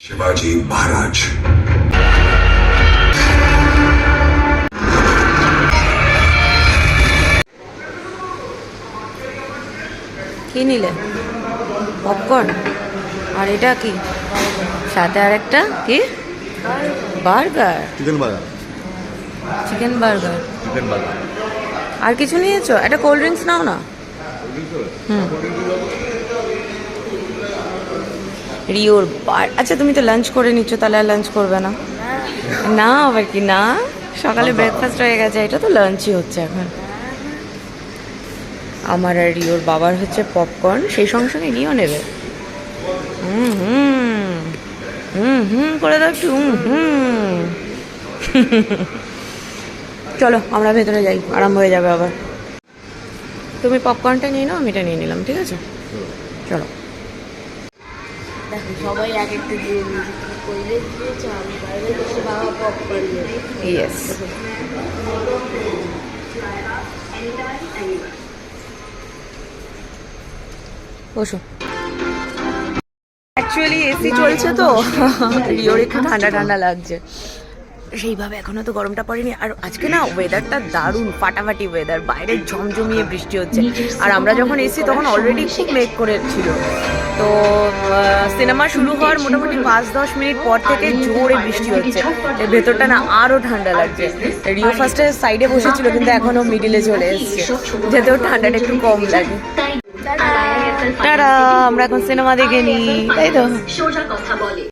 शिवाजी महाराज। কি নিলে? পপকর্ন। আর এটা কি? সাথে আর একটা কি? Burger. Chicken burger. Chicken burger. Chicken burger. আর কিছু নিয়েছো? একটা কোল্ড ড্রিঙ্কস নাও না। রিওর বার। আচ্ছা তুমি তো লাঞ্চ করে নিচ্ছ, তাহলে আর লাঞ্চ করবে না? না আবার কি না, সকালে ব্রেকফাস্ট হয়ে গেছে, এটা তো লাঞ্চই হচ্ছে এখন। আমার আর রিওর বাবার হচ্ছে পপকর্ন, সেই সঙ্গে সঙ্গে রিও নেবে। হুম হুম হুম হুম করে দাও একটু। হুম চলো আমরা ভেতরে যাই, আরাম হয়ে যাবে আবার। তুমি পপকর্নটা নিয়ে নাও, আমি এটা নিয়ে নিলাম, ঠিক আছে? চলো। দেখো সবাই এক একটা দিয়ে নিয়েছে, কইলে দিয়েছে, আমি বাইরে দিয়েছি, বাবা পপকর্ন নিয়েছে। ইয়েস। বসো। অ্যাকচুয়ালি এসি চলছে তো রিওর একটু ঠান্ডা ঠান্ডা লাগছে, সেইভাবে এখনো তো গরমটা পড়েনি। আর আজকে না ওয়েদারটা দারুণ, ফাটাফাটি ওয়েদার, বাইরে ঝমঝমিয়ে বৃষ্টি হচ্ছে। আর আমরা যখন এসি তখন অলরেডি খুব মেঘ করেছিল। তো সিনেমা শুরু হওয়ার মোটামুটি 5-10 মিনিট পর থেকে জোরে বৃষ্টি হচ্ছে, এর ভেতরটা না আরও ঠান্ডা লাগছে। রিও ফার্স্টে সাইডে বসেছিল, কিন্তু এখনও মিডিলে চলে এসছে, যেতেও ঠান্ডাটা একটু কম লাগে। তারা আমরা এখন সিনেমা দেখে নিই, তাই তো?